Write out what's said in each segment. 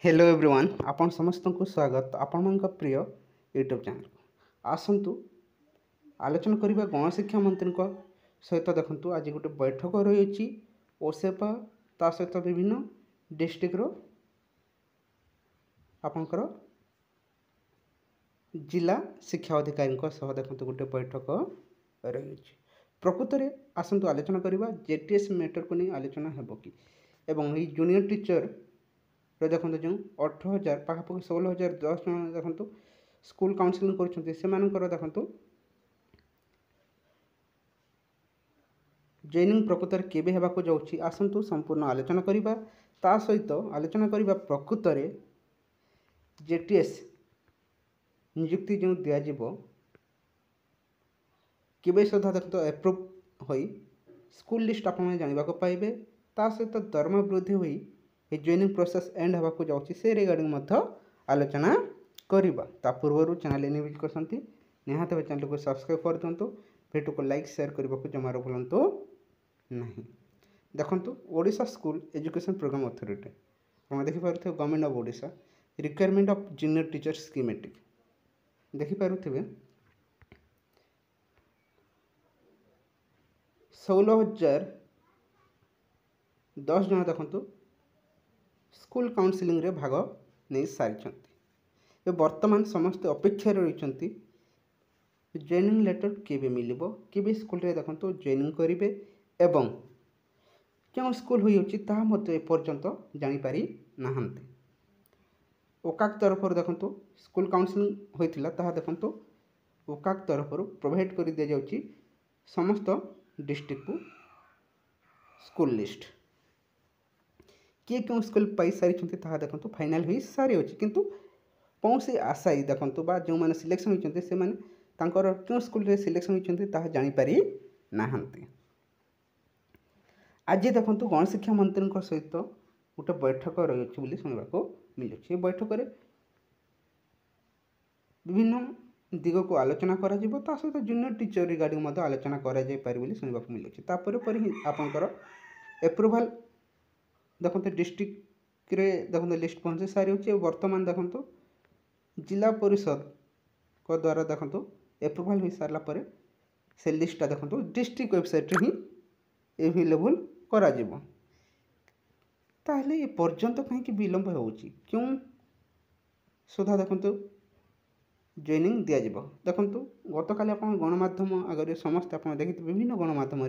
Hello everyone आपण समस्त को स्वागत आपण मान प्रिय यूट्यूब चैनल को आसतु आलोचना करवा गणशिक्षा मंत्री सहित देखु आज गोटे बैठक रही ओसेपा ता सहित विभिन्न डिस्ट्रिक्टर आपणकर जिला शिक्षा अधिकारी सह देखु गोटे बैठक रही प्रकृत में आसतु आलोचना करवा जेटीएस मैटर को नहीं आलोचना हो कि एवं ये जूनियर टीचर देखो जो 18,000 पाखापाखि 16,010 जन देखो स्कूल काउनसिलिंग कर देखो जॉइनिंग प्रकृत में केबे हेबाको जाउछि आसंतु संपूर्ण आलोचना करबा ता सहित आलोचना करबा प्रकृत में जेटीएस नियुक्ति जो दिया जीवो केबे सुधा देखो एप्रूव होई स्कूल लिस्ट आप जानवा पाइबे ता सहित दरमा वृद्धि हुई ये जॉइनिंग प्रोसेस एंड होगा जाऊँगी से रिगार्डिंग आलोचना करवा ता पूर्व चैनल एने विजिट करते निहाती भाव चैनल को सब्सक्राइब कर दिंतु वीडियो को लाइक शेयर करने को जमार भूलु नहीं देखो Odisha school education programme authority आप देखिपे government of Odisha requirement of junior teacher schematic देखिपे 16,010 जन देखु स्कूल काउनसिलिंग रे भाग नहीं सारी वर्तमान समस्ते अपेक्षा रही जॉइनिंग लेटर केबे मिलिबो केबे स्कूल रे देखो जॉइनिंग करेंगे एवं क्यों स्कूल हो पर्यंत जानीपारी नहांते ओकाक तरफ देखो स्कूल काउनसिलिंग होता देखो ओकाक तरफ प्रोवाइड कर दि जाउची समस्त डिस्ट्रिक्ट को स्कूल लिस्ट किए क्यों स्कूल पाई सारी देखो फाइनाल हो सारी अच्छी किंतु कौन से आशायी देखो बा जो मैंने सिलेक्शन होती से क्यों स्कूल रे सिलेक्शन होती जानीपारी नहांती आज देखो गणशिक्षा मंत्री सहित गोटे बैठक रही शुणा मिलूँ बैठक में विभिन्न दिग को आलोचना करा सहित जूनियर टीचर रिगार्डिंग आलोचना शुणा मिलूँ आपंकर एप्रुवाल देखो डिस्ट्रिक्ट रे देखो लिस्ट पहुँचे सारी अच्छे वर्तमान देखो जिला परिषद को द्वारा देखो एप्रुवाल हो सारापर से लिस्टा देखो डिस्ट्रिक्ट वेबसाइट ही एवेलेबल करा ताहले ये पर्यंत कहीं विलंब हो क्यों सुधा देखो जॉइनिंग दिज्व देखो गत काली आप गणमाध्यम आगे समस्त आप देखते विभिन्न गणमाध्यम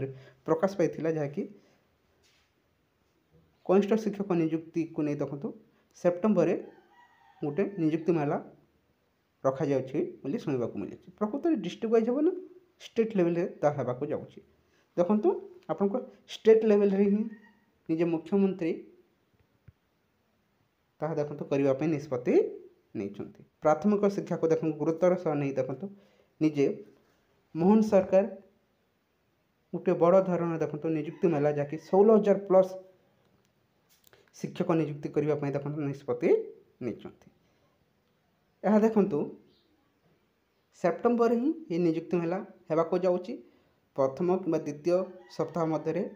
प्रकाश पाई जहाँकि कनिष्ठ शिक्षक नियुक्ति को नहीं देखो सेप्टेम्बर गोटे नियुक्ति मेला रखा जाऊँगी शुणा मिले प्रकृत में डिस्ट्रिक्ट वाइज हो ना स्टेट लेवल होगा जाऊँगी देखो आपको स्टेट लेवल रे ही निजे मुख्यमंत्री ताहा देखो करने निष्पत्ति नहीं प्राथमिक शिक्षा को देखो गुरुत्वर सह नहीं देखो निजे मोहन सरकार गोटे बड़ धरण देखो नियुक्ति मेला जहाँकि 16,000 प्लस शिक्षक नियुक्ति करने देखो निष्पत्ति नहीं देखु सेप्टेम्बर ही ये नियुक्ति मेला होगा जाऊँगी प्रथम कि द्वितीय सप्ताह मध्य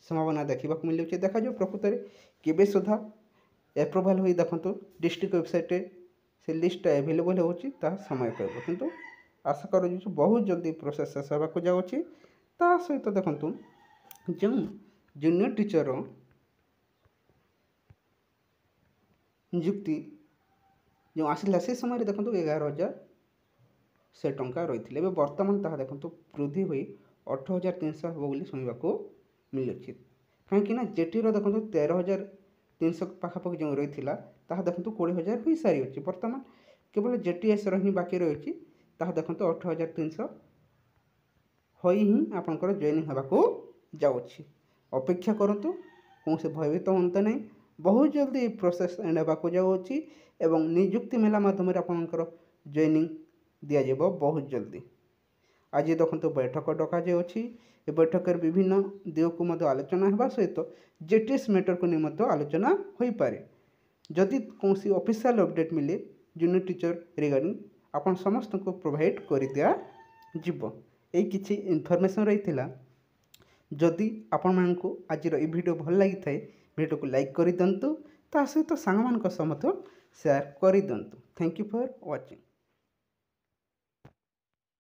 संभावना देखा मिलूँ देखा जाए प्रकृत में केबे सुधा एप्रुवाल हो देखो डिस्ट्रिक्ट वेबसाइट से लिस्ट एवेलेबल हो समय पाइब किंतु आशा कर बहुत जल्दी प्रोसेस शेष होगा जाऊँगी सहित देखो जो जूनियर टीचर नियुक्ति जो आसला से समय देखो 11,000 से टंका रही है बर्तमान ताहा देखो वृद्धि हुई 18,300 हम बोली शुणा मिलूँ कहीं जेटी देखो 13,300 पाखापाखि जो रही है देखो 20,000 हो सारी अच्छी बर्तमान केवल जेटीएस ही बाकी रही देखो 18,300 हो ही आपंकर जॉइनिंग होगा जाऊँगी अपेक्षा करूँ कौन से भयभीत हमें नहीं बहुत जल्दी प्रोसेस एंड होगा जाऊँगी एवं नियुक्ति मेला मध्यम आपंकर जॉइनिंग दिज्व बहुत जल्दी आज देखो बैठक डक ये बैठक विभिन्न दिग को आलोचना होगा सहित जेटीएस मैटर को नहीं आलोचना हो पारे जदि कौन ऑफिशियल अपडेट मिले जूनियर टीचर रिगार्डिंग आपन समस्त को प्रोवाइड कर दिया जीव यही किसी इनफॉरमेशन रही जदि आपण मानक आज वीडियो भल लगी थाए वीडियो को लाइक कर दिंतु ତା ସହିତ ସାଙ୍ଗମାନଙ୍କ ସହ ମଧ୍ୟ ସେୟାର କରିଦିଅନ୍ତୁ। Thank you for watching.